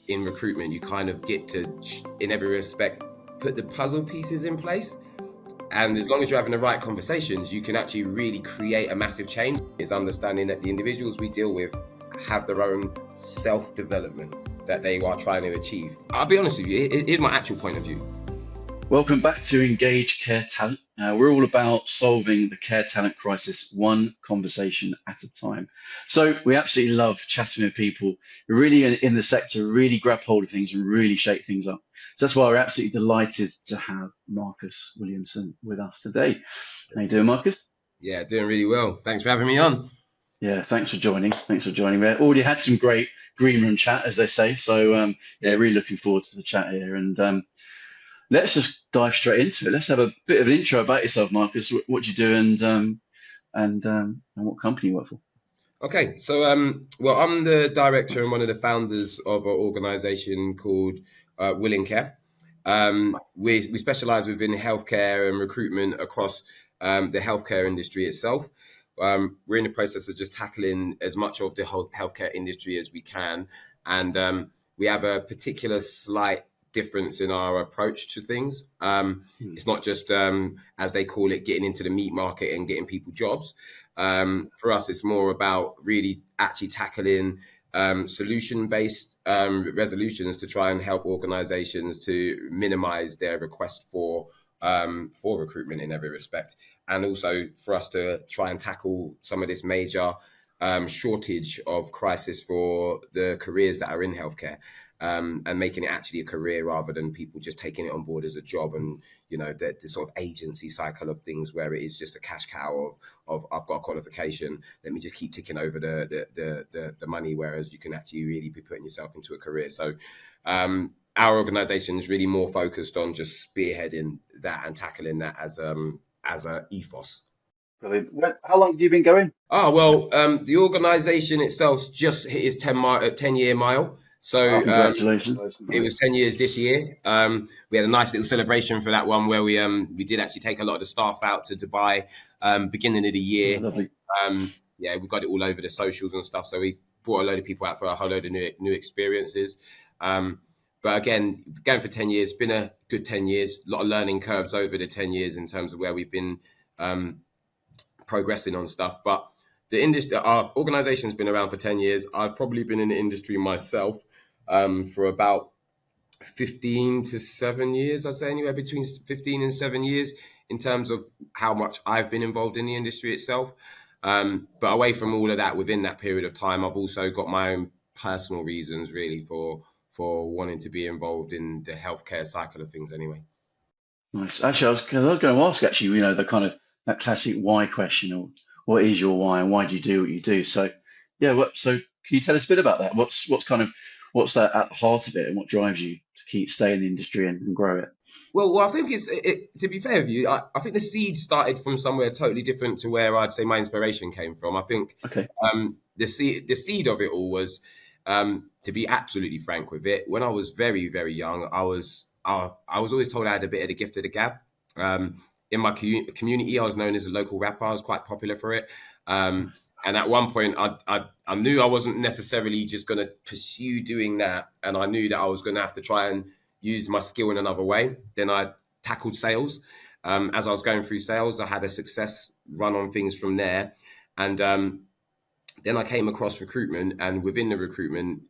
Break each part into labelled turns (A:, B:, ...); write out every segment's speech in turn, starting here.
A: in recruitment, you kind of get to, in every respect, put the puzzle pieces in place. And as long as you're having the right conversations, you can actually really create a massive change. It's understanding that the individuals we deal with have their own self-development that they are trying to achieve. I'll be honest with you, here's my actual point of view.
B: Welcome back to Engage Care Talent. We're all about solving the care talent crisis one conversation at a time. So we absolutely love chatting with people who really in the sector really grab hold of things and really shake things up. So that's why we're absolutely delighted to have Marcus Williamson with us today. How you doing, Marcus?
A: Yeah, doing really well. Thanks for having me on.
B: Yeah, thanks for joining. We already had some great green room chat, as they say. So really looking forward to the chat here. And let's just dive straight into it. Let's have a bit of an intro about yourself, Marcus. What you do and what company you work for.
A: Okay, so well, I'm the director and one of the founders of an organisation called Willing Care. We specialise within healthcare and recruitment across the healthcare industry itself. We're in the process of just tackling as much of the whole healthcare industry as we can, and we have a particular slight difference in our approach to things. It's not just, as they call it, getting into the meat market and getting people jobs. For us, it's more about really actually tackling solution-based resolutions to try and help organizations to minimize their request for recruitment in every respect. And also for us to try and tackle some of this major shortage of crisis for the careers that are in healthcare. And making it actually a career rather than people just taking it on board as a job, and the sort of agency cycle of things where it is just a cash cow of I've got a qualification, let me just keep ticking over the money, whereas you can actually really be putting yourself into a career. So our organisation is really more focused on just spearheading that and tackling that as a ethos.
B: Brilliant. How long have you been going?
A: Oh well, the organisation itself just hit its 10-year mile. So
B: Congratulations.
A: it was 10 years this year. We had a nice little celebration for that one where we did actually take a lot of the staff out to Dubai beginning of the year.
B: Lovely.
A: We got it all over the socials and stuff. So we brought a load of people out for a whole load of new experiences. But again, going for 10 years, been a good 10 years. A lot of learning curves over the 10 years in terms of where we've been progressing on stuff. But the industry, our organization's been around for 10 years. I've probably been in the industry myself for about 15 to 7 years. I'd say anywhere between 15 and 7 years in terms of how much I've been involved in the industry itself. But away from all of that, within that period of time, I've also got my own personal reasons really for wanting to be involved in the healthcare cycle of things anyway.
B: Nice. Actually, I was going to ask actually, the kind of that classic why question, or what is your why and why do you do what you do? So so can you tell us a bit about that? What's that at the heart of it, and what drives you to stay in the industry and grow it?
A: Well, I think to be fair with you, I think the seed started from somewhere totally different to where I'd say my inspiration came from. I think
B: Okay.
A: The seed of it all was, to be absolutely frank with it, when I was very, very young, I was always told I had a bit of the gift of the gab. In my community, I was known as a local rapper. I was quite popular for it. And at one point, I knew I wasn't necessarily just going to pursue doing that. And I knew that I was going to have to try and use my skill in another way. Then I tackled sales. As I was going through sales, I had a success run on things from there. And then I came across recruitment. And within the recruitment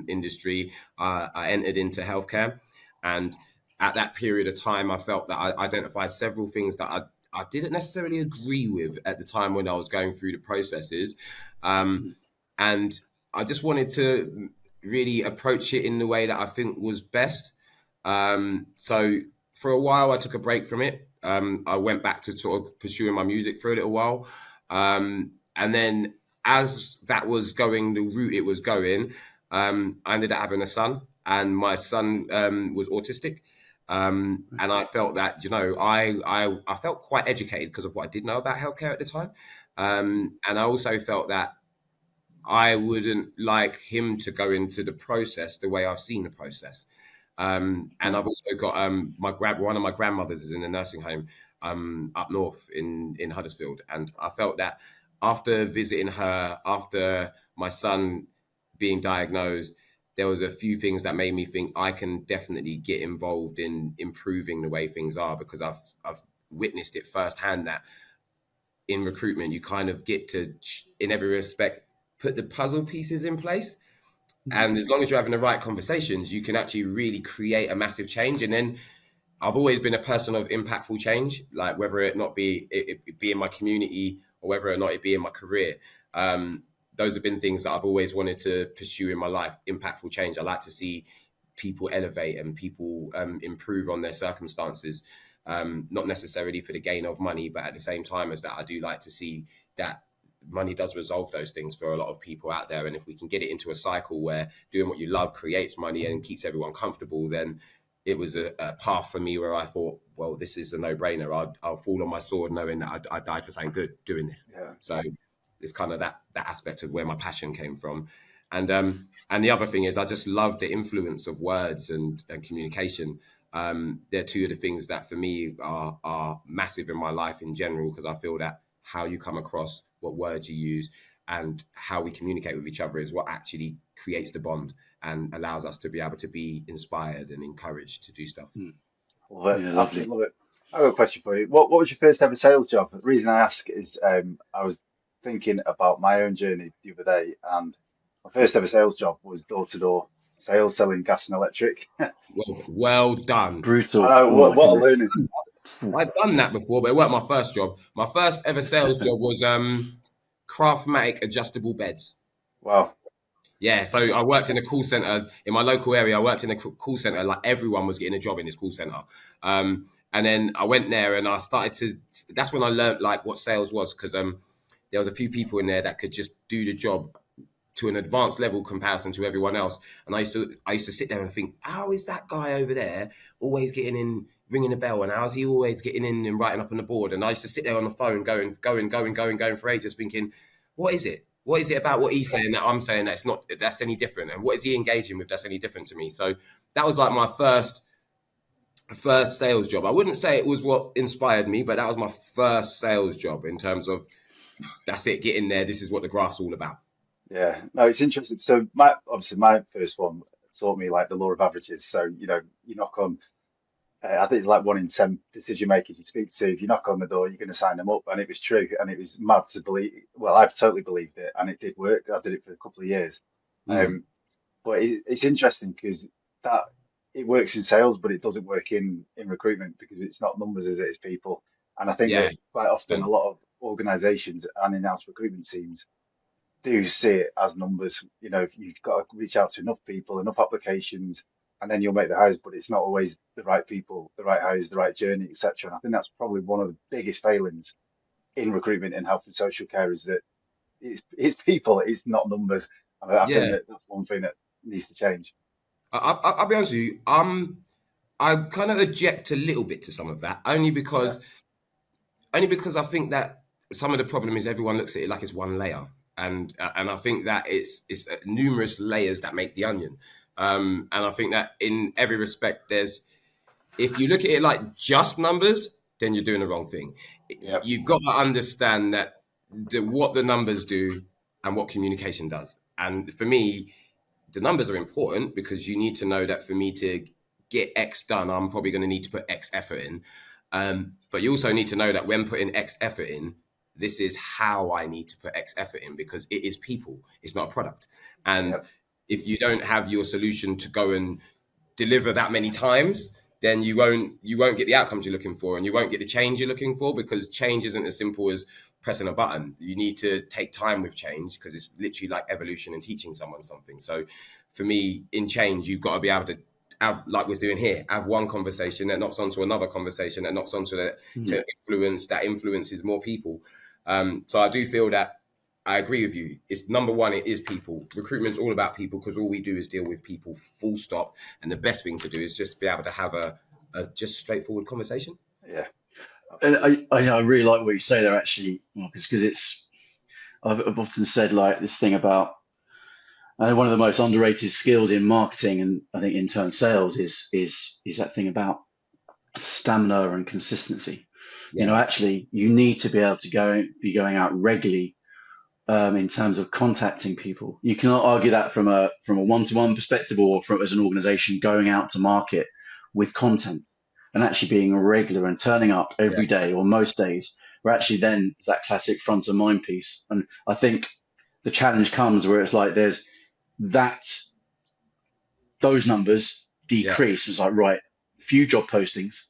A: industry, I entered into healthcare. And at that period of time, I felt that I identified several things that I didn't necessarily agree with at the time when I was going through the processes. And I just wanted to really approach it in the way that I think was best. So for a while, I took a break from it. I went back to sort of pursuing my music for a little while. And then as that was going the route it was going, I ended up having a son, and my son was autistic. And I felt that, I felt quite educated because of what I did know about healthcare at the time. And I also felt that I wouldn't like him to go into the process the way I've seen the process. And I've also got one of my grandmothers is in a nursing home up north in Huddersfield. And I felt that after visiting her, after my son being diagnosed, there was a few things that made me think I can definitely get involved in improving the way things are, because I've witnessed it firsthand that in recruitment you kind of get to, in every respect, put the puzzle pieces in place. And as long as you're having the right conversations, you can actually really create a massive change. And then I've always been a person of impactful change, like whether it not be it be in my community or whether or not it be in my career. Um, those have been things that I've always wanted to pursue in my life. Impactful change. I like to see people elevate and people improve on their circumstances, not necessarily for the gain of money, but at the same time as that, I do like to see that money does resolve those things for a lot of people out there. And if we can get it into a cycle where doing what you love creates money and keeps everyone comfortable, then it was a path for me where I thought, well, this is a no-brainer. I'll fall on my sword knowing that I died for something good doing this.
C: Yeah.
A: So it's kind of that aspect of where my passion came from. And the other thing is I just love the influence of words and communication. They're two of the things that for me are massive in my life in general, because I feel that how you come across, what words you use, and how we communicate with each other is what actually creates the bond and allows us to be able to be inspired and encouraged to do stuff.
C: Love it.
B: Yeah,
C: Absolutely
B: lovely.
C: love it. I have a question for you. What was your first ever sales job? The reason I ask is I was thinking about my own journey the other day, and my first ever sales job was door-to-door sales, selling gas and electric.
A: Well done.
C: I
B: Brutal.
C: know,
B: Oh my
C: what a
B: goodness.
C: learning.
A: I've done that before, but it weren't my first job. My first ever sales job was Craftmatic adjustable beds.
C: Wow.
A: Yeah, so I worked in a call center in my local area. I worked in a call center, like everyone was getting a job in this call center. And then I went there and I started to, that's when I learned like what sales was, because there was a few people in there that could just do the job to an advanced level comparison to everyone else. And I used to sit there and think, how is that guy over there always getting in, ringing a bell, and how's he always getting in and writing up on the board? And I used to sit there on the phone going for ages, thinking, what is it? What is it about what he's saying that I'm saying that's any different? And what is he engaging with that's any different to me? So that was like my first sales job. I wouldn't say it was what inspired me, but that was my first sales job in terms of that's it, get in there. This is what the graph's all about.
C: Yeah. No, it's interesting. So obviously my first one taught me like the law of averages. So, you knock on, I think it's like 1 in 10 decision makers you speak to. If you knock on the door, you're going to sign them up. And it was true. And it was mad to believe. Well, I've totally believed it, and it did work. I did it for a couple of years.
A: Mm.
C: But it's interesting because that it works in sales, but it doesn't work in recruitment, because it's not numbers as it is people. And I think
A: Yeah.
C: that quite often a lot of organizations and in-house recruitment teams do see it as numbers. If you've got to reach out to enough people, enough applications, and then you'll make the hires, but it's not always the right people, the right hires, the right journey, etc. And I think that's probably one of the biggest failings in recruitment and health and social care, is that it's people, it's not numbers. And I think
A: Yeah.
C: that that's one thing that needs to change.
A: I'll be honest with you. I kind of object a little bit to some of that,
C: Yeah,
A: only because I think that some of the problem is everyone looks at it like it's one layer, and I think that it's numerous layers that make the onion, and I think that in every respect, if you look at it like just numbers, then you're doing the wrong thing.
C: yeah,
A: You've got to understand that what the numbers do and what communication does, and for me, the numbers are important because you need to know that for me to get X done, I'm probably going to need to put X effort in. But you also need to know that when putting X effort in, this is how I need to put X effort in, because it is people, it's not a product.
C: yeah,
A: And if you don't have your solution to go and deliver that many times, then you won't get the outcomes you're looking for, and you won't get the change you're looking for, because change isn't as simple as pressing a button. You need to take time with change, because it's literally like evolution and teaching someone something. So for me, in change, you've got to be able to have, like we're doing here, have one conversation that knocks onto another conversation that knocks onto to influences more people. So I do feel that I agree with you. It's number one, it is people. Recruitment's all about people, because all we do is deal with people, full stop. And the best thing to do is just be able to have a just straightforward conversation.
C: yeah,
B: And
C: absolutely.
B: I really like what you say there, actually, Marcus, because I've often said like this thing about one of the most underrated skills in marketing, and I think in turn sales, is that thing about stamina and consistency.
A: Yeah.
B: Actually, you need to be able to be going out regularly in terms of contacting people. You cannot argue that from a one-to-one perspective or from as an organization going out to market with content and actually being regular and turning up
A: Yeah,
B: every day or most days. Where actually then it's that classic front of mind piece. And I think the challenge comes where it's like there's that those numbers
A: yeah,
B: decrease. It's like, right, few job postings,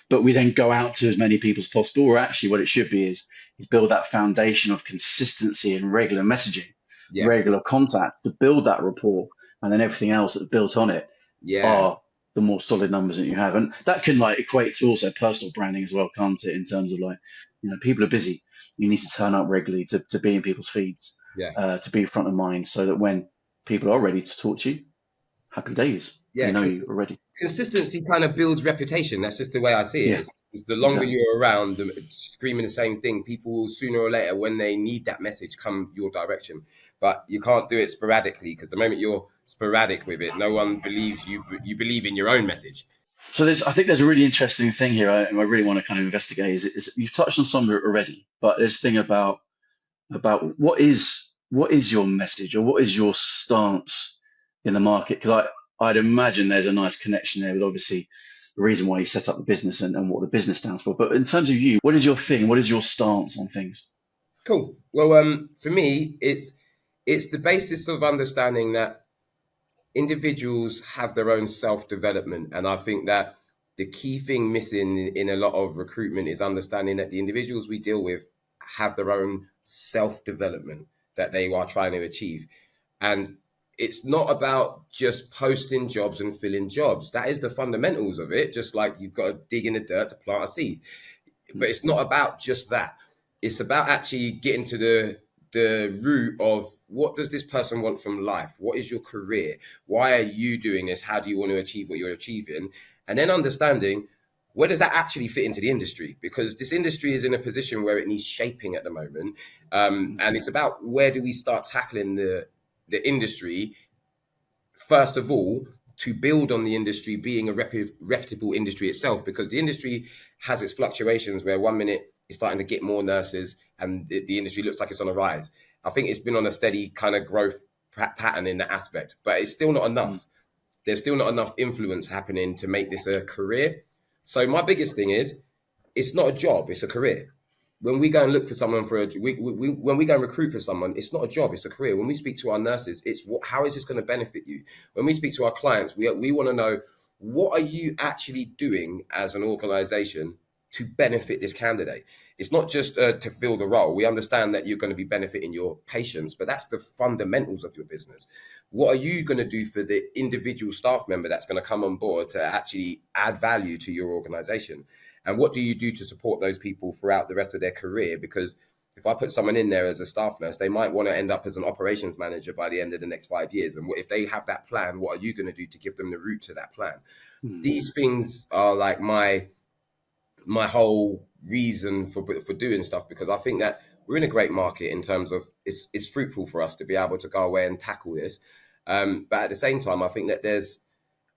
B: but we then go out to as many people as possible. Or actually, what it should be is build that foundation of consistency and regular messaging,
A: yes,
B: regular contacts to build that rapport, and then everything else that's built on it
A: yeah,
B: are the more solid numbers that you have. And that can like equate to also personal branding as well, can't it? In terms of like, people are busy. You need to turn up regularly to be in people's feeds,
A: yeah,
B: to be front of mind, so that when people are ready to talk to you, happy days. They
A: yeah.
B: know you already.
A: Consistency kind of builds reputation. That's just the way I see it.
B: Yeah,
A: It's the longer
B: exactly.
A: you're around, screaming the same thing, people will sooner or later, when they need that message, come your direction. But you can't do it sporadically, because the moment you're sporadic with it, no one believes you. You believe in your own message.
B: So I think there's a really interesting thing here, I really want to kind of investigate. Is you've touched on some of it already, but this thing about what is your message or what is your stance in the market? Because I'd imagine there's a nice connection there with obviously the reason why you set up the business and what the business stands for. But in terms of you, what is your thing? What is your stance on things?
A: Cool. Well, for me, it's the basis of understanding that individuals have their own self development, and I think that the key thing missing in a lot of recruitment is understanding that the individuals we deal with have their own self development that they are trying to achieve, and it's not about just posting jobs and filling jobs. That is the fundamentals of it. Just like you've got to dig in the dirt to plant a seed, but it's not about just that. It's about actually getting to the root of what does this person want from life? What is your career? Why are you doing this? How do you want to achieve what you're achieving? And then understanding where does that actually fit into the industry? Because this industry is in a position where it needs shaping at the moment, and it's about where do we start tackling the industry first of all, to build on the industry being a reputable industry itself, because the industry has its fluctuations where one minute it's starting to get more nurses and the industry looks like it's on a rise. I think it's been on a steady kind of growth pattern in that aspect, but it's still not
B: Mm.
A: enough. There's still not enough influence happening to make this a career. So my biggest thing is it's not a job, it's a career. When we go and look for someone when we go and recruit for someone, it's not a job, it's a career. When we speak to our nurses, it's how is this going to benefit you? When we speak to our clients, we want to know what are you actually doing as an organization to benefit this candidate. It's not just to fill the role. We understand that you're going to be benefiting your patients, but that's the fundamentals of your business. What are you going to do for the individual staff member that's going to come on board to actually add value to your organization? And what do you do to support those people throughout the rest of their career? Because if I put someone in there as a staff nurse, they might want to end up as an operations manager by the end of the next 5 years. And if they have that plan, what are you going to do to give them the route to that plan?
B: Mm.
A: These things are like my whole reason for doing stuff, because I think that we're in a great market in terms of it's fruitful for us to be able to go away and tackle this. But at the same time, I think that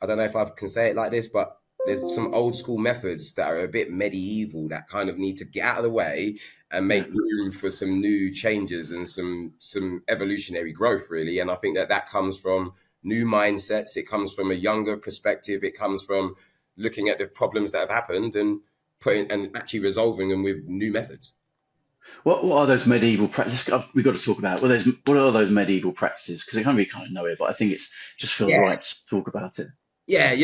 A: I don't know if I can say it like this, but there's some old school methods that are a bit medieval that kind of need to get out of the way and
B: Yeah.
A: make room for some new changes and some evolutionary growth, really. And I think that comes from new mindsets. It comes from a younger perspective. It comes from looking at the problems that have happened and putting and actually resolving them with new methods.
B: What are those medieval practices? We've got to talk about it. What are those medieval practices? Because we kind of know it, but I think it's just feels
A: Yeah,
B: right to talk about it.
A: yeah,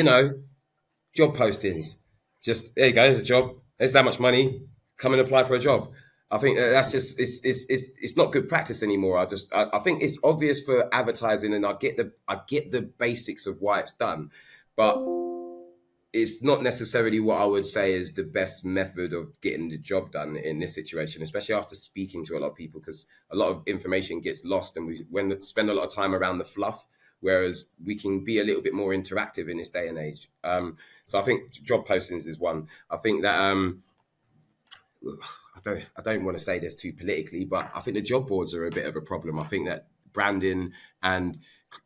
A: job postings. Just there you go. There's a job. There's that much money. Come and apply for a job. I think that's just it's not good practice anymore. I think it's obvious for advertising, and I get the basics of why it's done, but it's not necessarily what I would say is the best method of getting the job done in this situation, especially after speaking to a lot of people, because a lot of information gets lost and we spend a lot of time around the fluff, whereas we can be a little bit more interactive in this day and age. So I think job postings is one. I think that I don't want to say this too politically, but I think the job boards are a bit of a problem. I think that branding and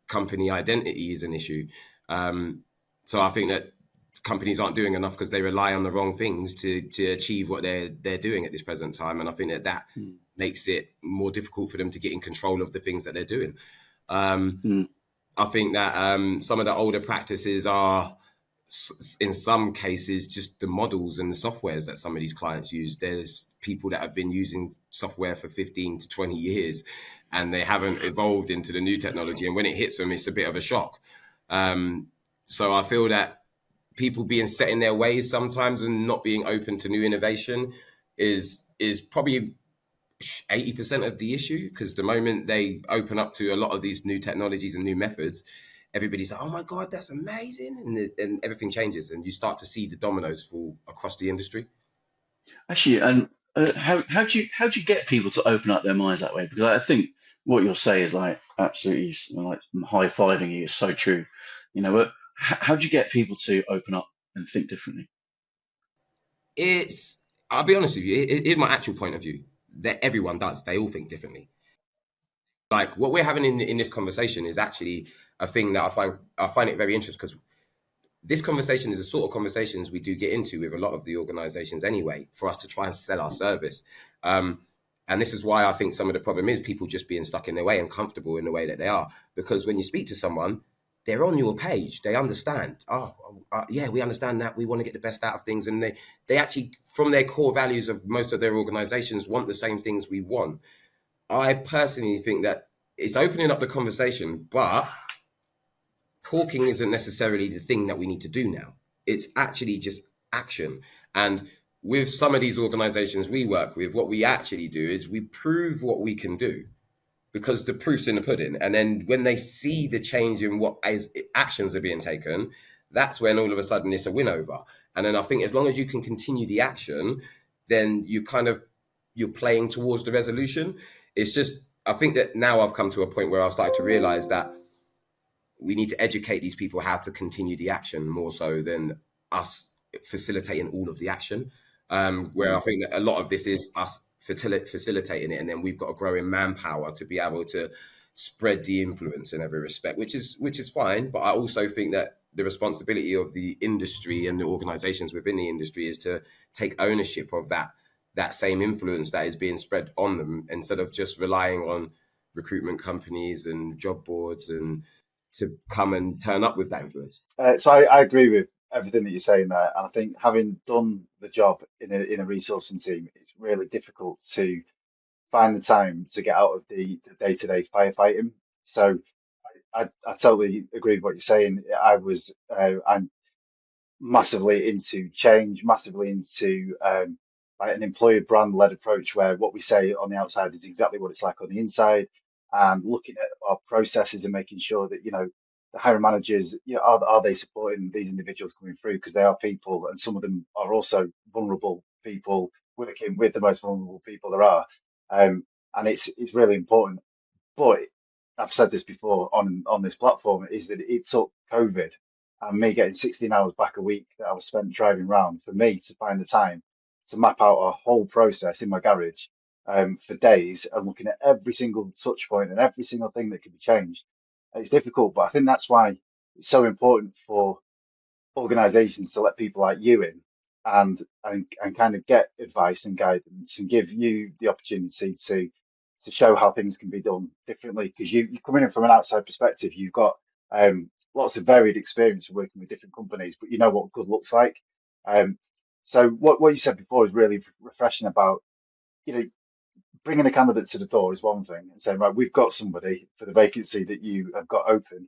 A: company identity is an issue. So I think that companies aren't doing enough because they rely on the wrong things to achieve what they're doing at this present time. And I think that
B: Mm.
A: makes it more difficult for them to get in control of the things that they're doing.
B: Mm.
A: I think that some of the older practices are, in some cases, just the models and the softwares that some of these clients use. There's people that have been using software for 15 to 20 years and they haven't evolved into the new technology. And when it hits them, it's a bit of a shock. So I feel that people being set in their ways sometimes and not being open to new innovation is probably 80% of the issue, because the moment they open up to a lot of these new technologies and new methods, everybody's like, oh my God, that's amazing. And everything changes and you start to see the dominoes fall across the industry.
B: Actually, and how do you get people to open up their minds that way? Because I think what you'll say is like absolutely like high-fiving you is so true. But how do you get people to open up and think differently?
A: I'll be honest with you, here's my actual point of view, that everyone does. They all think differently. Like what we're having in this conversation is actually a thing that I find it very interesting, because this conversation is the sort of conversations we do get into with a lot of the organizations anyway, for us to try and sell our service. And this is why I think some of the problem is people just being stuck in their way and comfortable in the way that they are. Because when you speak to someone, they're on your page. They understand. Yeah, we understand that. We want to get the best out of things. And they actually, from their core values of most of their organizations, want the same things we want. I personally think that it's opening up the conversation, but talking isn't necessarily the thing that we need to do now. It's actually just action. And with some of these organizations we work with, what we actually do is we prove what we can do, because the proof's in the pudding. And then when they see the change in what actions are being taken, that's when all of a sudden it's a win over. And then I think as long as you can continue the action, then you're playing towards the resolution. It's just, I think that now I've come to a point where I've started to realize that we need to educate these people how to continue the action more so than us facilitating all of the action. Where I think that a lot of this is us facilitating it, and then we've got to grow in manpower to be able to spread the influence in every respect, which is fine. But I also think that the responsibility of the industry and the organizations within the industry is to take ownership of that same influence that is being spread on them, instead of just relying on recruitment companies and job boards and to come and turn up with that influence.
C: So I agree with everything that you're saying there, and I think having done the job in a resourcing team, it's really difficult to find the time to get out of the day-to-day firefighting. So I totally agree with what you're saying. I'm massively into change, massively into like an employer brand led approach, where what we say on the outside is exactly what it's like on the inside, and looking at our processes and making sure that the hiring managers, are they supporting these individuals coming through, because they are people, and some of them are also vulnerable people working with the most vulnerable people there are, and it's really important. But I've said this before on this platform, is that it took COVID and me getting 16 hours back a week that I was spent driving around for me to find the time to map out a whole process in my garage for days, and looking at every single touch point and every single thing that could be changed. It's difficult, but I think that's why it's so important for organizations to let people like you in, and kind of get advice and guidance, and give you the opportunity to show how things can be done differently, because you're coming in from an outside perspective. You've got lots of varied experience of working with different companies, but you know what good looks like. So what you said before is really refreshing about, bringing a candidate to the door is one thing, and saying, right, we've got somebody for the vacancy that you have got open,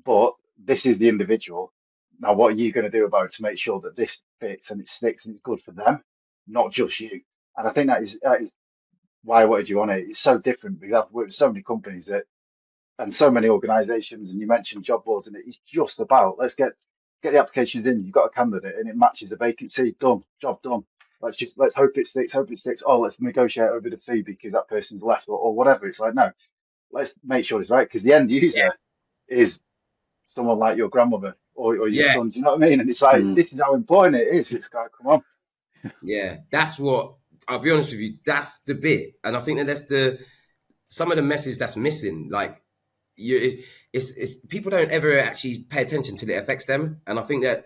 C: but this is the individual. Now, what are you going to do about it to make sure that this fits and it sticks and it's good for them, not just you? And I think that is why I wanted you on it. It's so different, because I've worked with so many companies and so many organisations, and you mentioned job boards, and it's just about, let's get the applications in. You've got a candidate and it matches the vacancy. Done, job done. Let's hope it sticks. Hope it sticks. Oh, let's negotiate over the fee because that person's left, or whatever. It's like, no, let's make sure it's right, because the end user is someone like your grandmother or your son. Do you know what I mean? And it's like, this is how important it is. It's like, come on.
A: Yeah, that's what, I'll be honest with you, that's the bit. And I think that that's some of the message that's missing. Like, it's people don't ever actually pay attention till it affects them. And I think that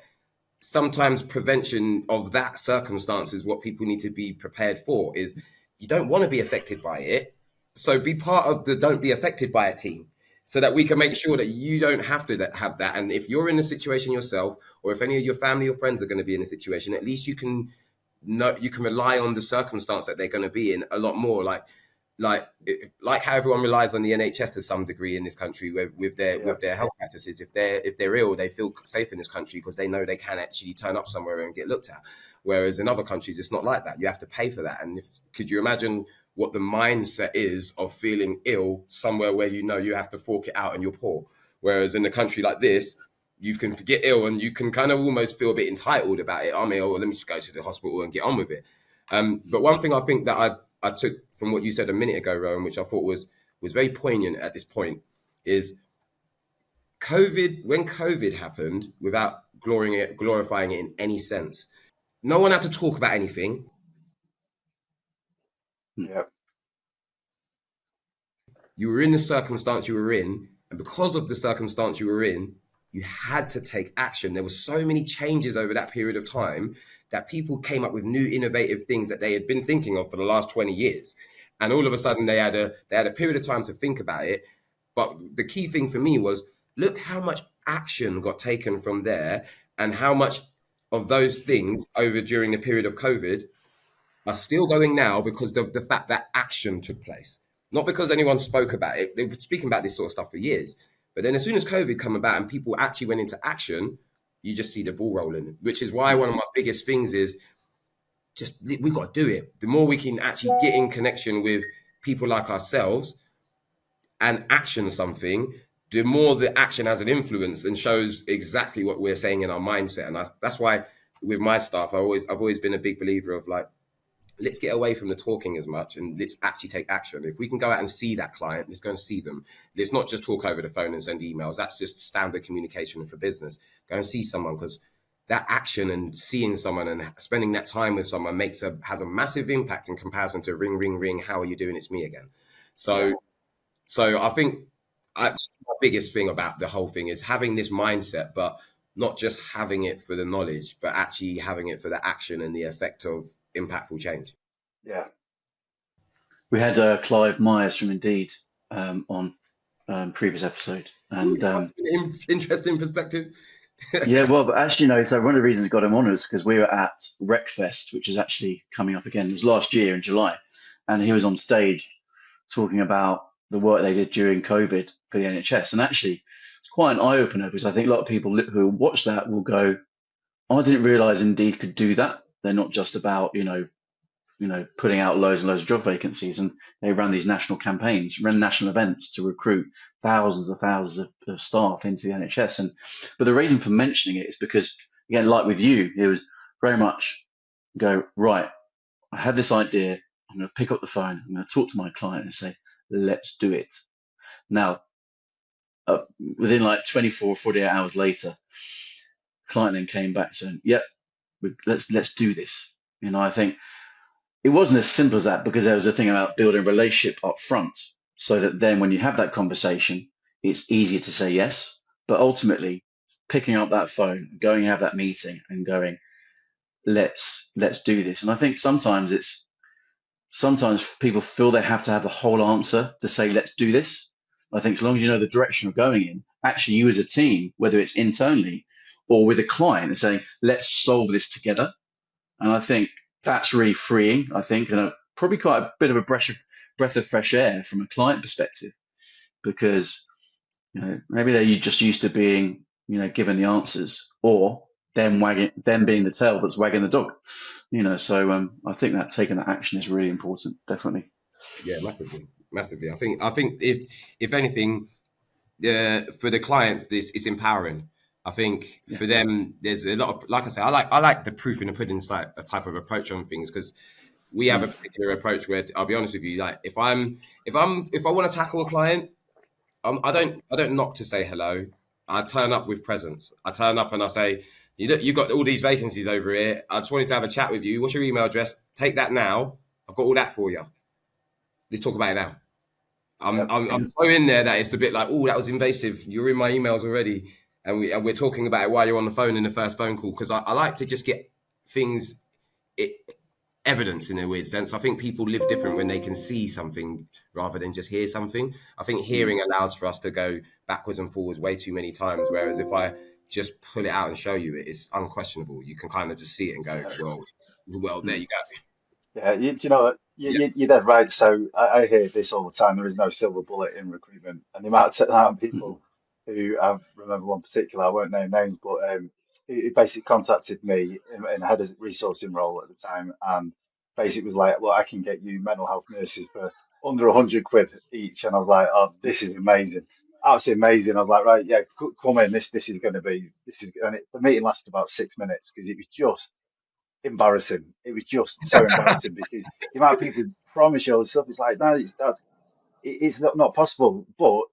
A: sometimes prevention of that circumstance is what people need to be prepared for. Is you don't want to be affected by it. So be part of the don't be affected by it team, so that we can make sure that you don't have to have that. And if you're in a situation yourself, or if any of your family or friends are going to be in a situation, at least you can know, you can rely on the circumstance that they're going to be in a lot more. Like how everyone relies on the NHS to some degree in this country with their health practices. If they're ill, they feel safe in this country because they know they can actually turn up somewhere and get looked at. Whereas in other countries, it's not like that. You have to pay for that. And could you imagine what the mindset is of feeling ill somewhere where you know you have to fork it out and you're poor? Whereas in a country like this, you can get ill and you can kind of almost feel a bit entitled about it. I'm ill, let me just go to the hospital and get on with it. But one thing I think that I took from what you said a minute ago, Rowan, which I thought was very poignant at this point, is COVID. When COVID happened, without glorifying it in any sense, no one had to talk about anything.
C: Yeah.
A: You were in the circumstance you were in, and because of the circumstance you were in, you had to take action. There were so many changes over that period of time that people came up with new innovative things that they had been thinking of for the last 20 years. And all of a sudden they had a period of time to think about it. But the key thing for me was, look how much action got taken from there, and how much of those things over during the period of COVID are still going now because of the fact that action took place. Not because anyone spoke about it. They were speaking about this sort of stuff for years. But then as soon as COVID came about and people actually went into action, you just see the ball rolling, which is why one of my biggest things is just, we've got to do it. The more we can actually get in connection with people like ourselves and action something, the more the action has an influence and shows exactly what we're saying in our mindset. And that's why with my staff, I've always been a big believer of like, let's get away from the talking as much and let's actually take action. If we can go out and see that client, let's go and see them. Let's not just talk over the phone and send emails. That's just standard communication for business. Go and see someone, because that action and seeing someone and spending that time with someone has a massive impact in comparison to ring, ring, ring. How are you doing? It's me again. So I think my biggest thing about the whole thing is having this mindset, but not just having it for the knowledge, but actually having it for the action and the effect of impactful change.
C: Yeah.
B: We had Clive Myers from Indeed on previous episode, and
A: interesting perspective.
B: yeah, well, but actually, no. So one of the reasons we got him on is because we were at Wreckfest, which is actually coming up again. It was last year in July, and he was on stage talking about the work they did during COVID for the NHS, and actually, it's quite an eye opener, because I think a lot of people who watch that will go, "Oh, I didn't realise Indeed could do that. They're not just about putting out loads and loads of job vacancies, and they ran these national campaigns, ran national events to recruit thousands of staff into the NHS." But the reason for mentioning it is because, again, like with you, it was very much go, right, I had this idea, I'm going to pick up the phone, I'm going to talk to my client and say, let's do it. Now, within like 24 or 48 hours later, the client then came back saying, yep, let's do this. I think it wasn't as simple as that, because there was a thing about building a relationship up front, so that then when you have that conversation, it's easier to say yes. But ultimately, picking up that phone, going and have that meeting and going, let's do this. And I think sometimes people feel they have to have the whole answer to say, let's do this. I think so long as you know the direction you're going in, actually you as a team, whether it's internally or with a client, are saying, let's solve this together. And I think that's really freeing, I think, and probably quite a bit of a breath of fresh air from a client perspective, because maybe they're just used to being given the answers, or them being the tail that's wagging the dog. So I think that taking that action is really important, definitely.
A: Yeah, massively. I think if anything, for the clients, this is empowering. I think for them, there's a lot of, like I say, I like the proof in the pudding type of approach on things, because we have a particular approach where, I'll be honest with you, like if I want to tackle a client, I don't knock to say hello. I turn up with presence. I turn up and I say, you've got all these vacancies over here. I just wanted to have a chat with you. What's your email address? Take that now. I've got all that for you. Let's talk about it now. I'm so in there that it's a bit like, oh, that was invasive. You're in my emails already. And we're talking about it while you're on the phone in the first phone call, because I like to just get things evidence in a weird sense. I think people live different when they can see something rather than just hear something. I think hearing allows for us to go backwards and forwards way too many times, whereas if I just pull it out and show you it, it's unquestionable. You can kind of just see it and go,
C: Yeah.
A: well, there
B: Mm.
A: you go.
C: Yeah, do you know what?
A: Yeah.
C: You're dead right. So I hear this all the time. There is no silver bullet in recruitment, and the amount of
B: Mm.
C: people who I remember one particular, I won't name names, but who basically contacted me and had a resourcing role at the time, and basically was like, "Look, I can get you mental health nurses for under 100 quid each," and I was like, "Oh, this is amazing, absolutely amazing." I was like, "Right, yeah, come in. This is going to be this is," and the meeting lasted about 6 minutes because it was just embarrassing. It was just so embarrassing because the amount of people who promise you all this stuff, it's like, no, it's not possible. But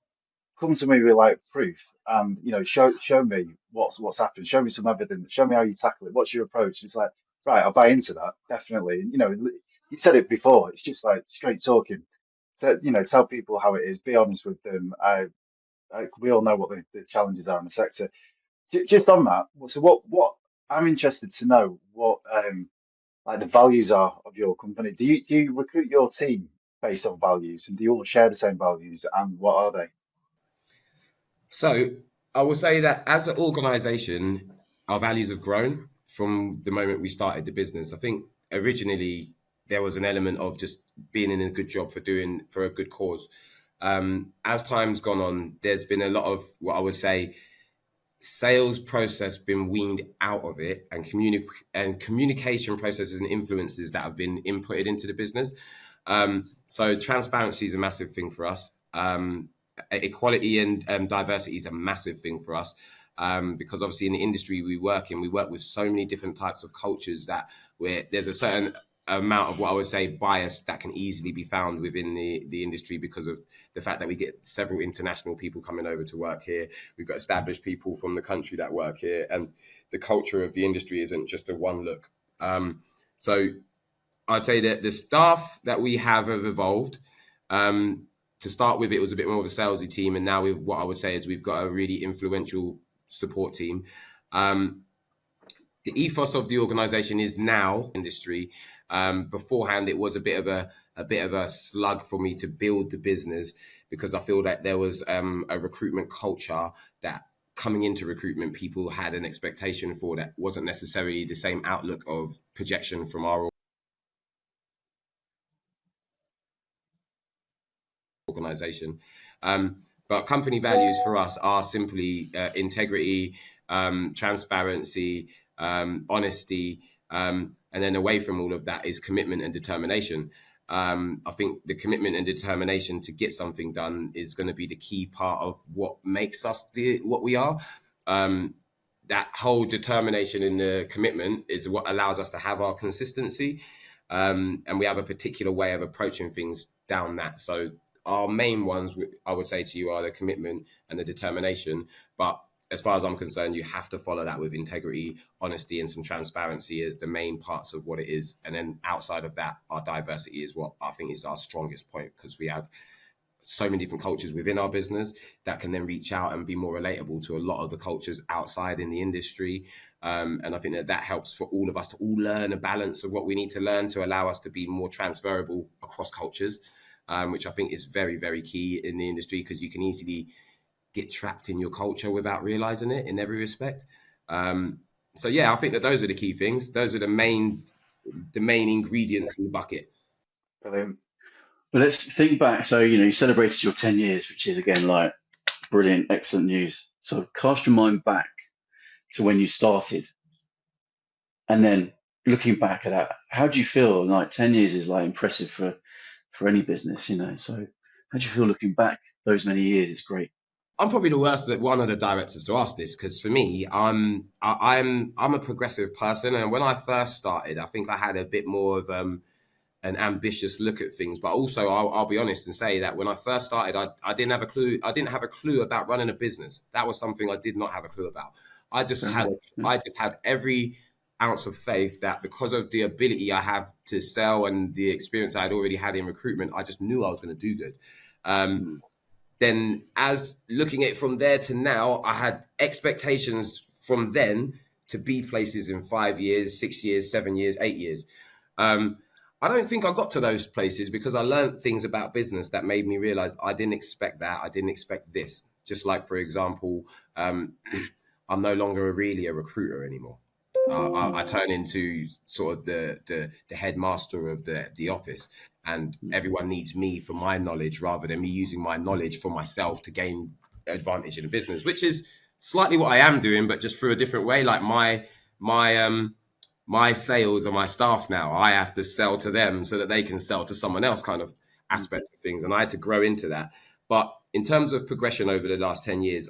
C: come to me with like proof and show me what's happened. Show me some evidence. Show me how you tackle it. What's your approach? It's like, right, I'll buy into that definitely. And you said it before. It's just like straight talking. So tell people how it is. Be honest with them. We all know what the challenges are in the sector. Just on that. So what I'm interested to know what like the values are of your company. Do you recruit your team based on values, and do you all share the same values? And what are they?
A: So I will say that as an organization, our values have grown from the moment we started the business. I think originally there was an element of just being in a good job for a good cause. As time's gone on, there's been a lot of what I would say sales process been weaned out of it, and communication processes and influences that have been inputted into the business. So transparency is a massive thing for us. Equality and diversity is a massive thing for us. Because obviously in the industry we work with so many different types of cultures that where there's a certain amount of what I would say bias that can easily be found within the industry because of the fact that we get several international people coming over to work here. We've got established people from the country that work here, and the culture of the industry isn't just a one look. So I'd say that the staff that we have evolved. To start with, it was a bit more of a salesy team, and now what I would say is we've got a really influential support team. The ethos of the organization is now industry. Beforehand, it was a bit of a slug for me to build the business because I feel that there was a recruitment culture that coming into recruitment, people had an expectation for that wasn't necessarily the same outlook of projection from our organization. But company values for us are simply integrity, transparency, honesty, and then away from all of that is commitment and determination. I think the commitment and determination to get something done is going to be the key part of what makes us what we are. That whole determination and the commitment is what allows us to have our consistency. And we have a particular way of approaching things down that. So our main ones, I would say to you, are the commitment and the determination. But as far as I'm concerned, you have to follow that with integrity, honesty, and some transparency as the main parts of what it is. And then outside of that, our diversity is what I think is our strongest point because we have so many different cultures within our business that can then reach out and be more relatable to a lot of the cultures outside in the industry. And I think that helps for all of us to all learn a balance of what we need to learn to allow us to be more transferable across cultures, which I think is very, very key in the industry because you can easily get trapped in your culture without realizing it in every respect. So yeah, I think that those are the key things. Those are the main ingredients in the bucket.
C: Brilliant.
B: But let's think back. So, you celebrated your 10 years, which is again like brilliant, excellent news. So cast your mind back to when you started and then looking back at that, how do you feel? Like 10 years is like impressive for any business. So how do you feel looking back those many years? It's great.
A: I'm probably the worst one of the directors to ask this because for me, I'm a progressive person, and when I first started, I think I had a bit more of an ambitious look at things. But also, I'll be honest and say that when I first started, I didn't have a clue. I didn't have a clue about running a business. That was something I did not have a clue about. I just
B: Fair
A: had
B: enough. Yeah.
A: I just had every ounce of faith that because of the ability I have to sell and the experience I had already had in recruitment, I just knew I was going to do good. Um,
B: Mm.
A: then as looking at it from there to now, I had expectations from then to be places in 5 years, 6 years, 7 years, 8 years. I don't think I got to those places because I learned things about business that made me realize I didn't expect that. I didn't expect this. Just like, for example, I'm no longer really a recruiter anymore. I turn into sort of the headmaster of the office, and everyone needs me for my knowledge rather than me using my knowledge for myself to gain advantage in the business, which is slightly what I am doing, but just through a different way. Like my sales are my staff now. I have to sell to them so that they can sell to someone else, kind of aspect of things. And I had to grow into that. But in terms of progression over the last 10 years,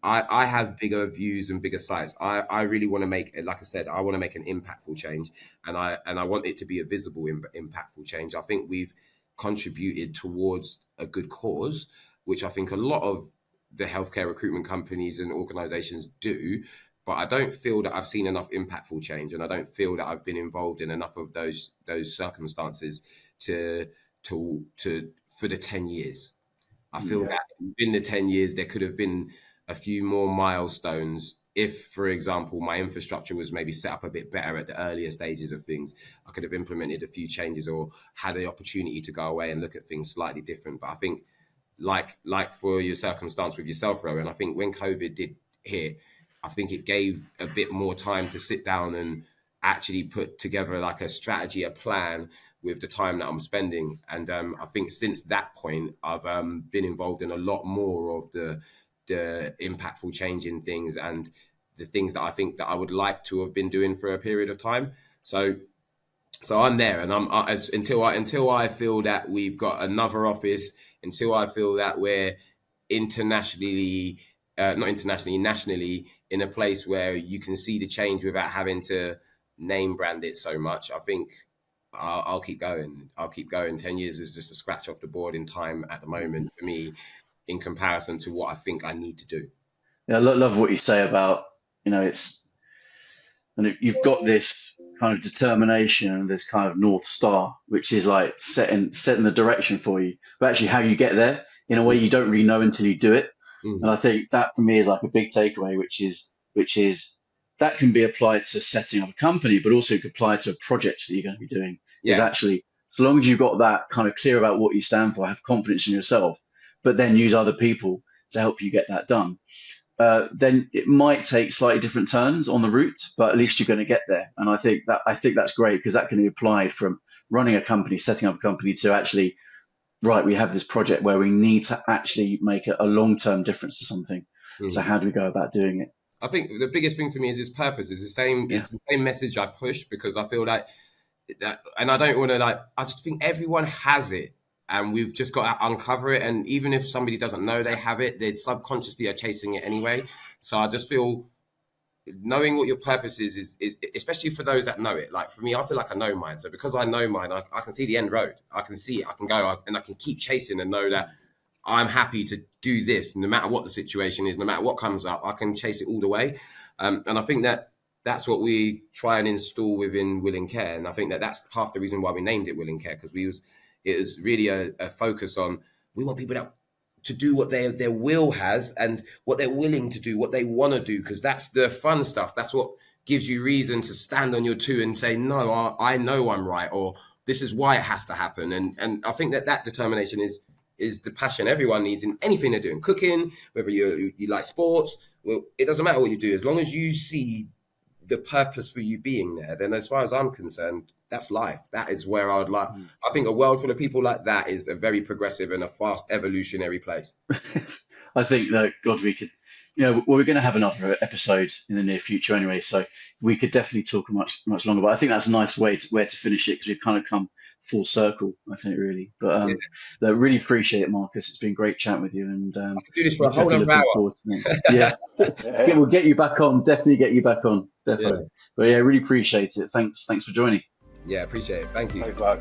A: I have bigger views and bigger sights. I really want to make, like I said, I want to make an impactful change, and I want it to be a visible impactful change. I think we've contributed towards a good cause, which I think a lot of the healthcare recruitment companies and organizations do, but I don't feel that I've seen enough impactful change, and I don't feel that I've been involved in enough of those circumstances to for the 10 years. I feel that in the 10 years there could have been a few more milestones. If, for example, my infrastructure was maybe set up a bit better at the earlier stages of things, I could have implemented a few changes or had the opportunity to go away and look at things slightly different. But I think, like for your circumstance with yourself, Rowan, I think when COVID did hit, I think it gave a bit more time to sit down and actually put together like a strategy, a plan with the time that I'm spending. And I think since that point, I've been involved in a lot more of the impactful change in things and the things that I think that I would like to have been doing for a period of time. So I'm there, and until I feel that we've got another office, until I feel that we're nationally in a place where you can see the change without having to name brand it so much. I think I'll keep going. 10 years is just a scratch off the board in time at the moment for me, in comparison to what I think I need to do.
B: Yeah, I love what you say about, you've got this kind of determination and this kind of North Star, which is like setting the direction for you, but actually how you get there in a way you don't really know until you do it. And I think that for me is like a big takeaway, which is that can be applied to setting up a company, but also could apply to a project that you're going to be doing. Is actually, so long as you've got that kind of clear about what you stand for, have confidence in yourself, but then use other people to help you get that done, then it might take slightly different turns on the route, but at least you're going to get there. And I think that's great, because that can be applied from running a company, setting up a company, to actually, right, we have this project where we need to actually make a long-term difference to something. So how do we go about doing it?
A: I think the biggest thing for me is purpose. It's the same message I push, because I feel like that, and I don't want to I just think everyone has it, and we've just got to uncover it. And even if somebody doesn't know they have it, they subconsciously are chasing it anyway. So I just feel knowing what your purpose is especially for those that know it. Like for me, I feel like I know mine. So because I know mine, I can see the end road. I can see it. I can go and I can keep chasing and know that I'm happy to do this no matter what the situation is, no matter what comes up. I can chase it all the way. And I think that's what we try and install within Willing Care. And I think that's half the reason why we named it Willing Care, because it was really a focus on, we want people to do what their will has and what they're willing to do, what they want to do, because that's the fun stuff. That's what gives you reason to stand on your two and say, no, I know I'm right, or this is why it has to happen. And I think that determination is the passion everyone needs in anything they're doing. Cooking, whether you like sports, well, it doesn't matter what you do. As long as you see the purpose for you being there, then as far as I'm concerned, that's life. That is where I would like. I think a world full of people like that is a very progressive and a fast evolutionary place.
B: I think that, God, we could, we're going to have another episode in the near future anyway, so we could definitely talk much longer. But I think that's a nice way to finish it, because we've kind of come full circle, I think, really. But I really appreciate it, Marcus. It's been great chatting with you, and I
A: could do this for a whole other hour.
B: Yeah, we'll get you back on. Definitely get you back on. Definitely. Yeah. But yeah, really appreciate it. Thanks for joining.
A: Yeah, appreciate it. Thank you.
C: Thanks, Mark.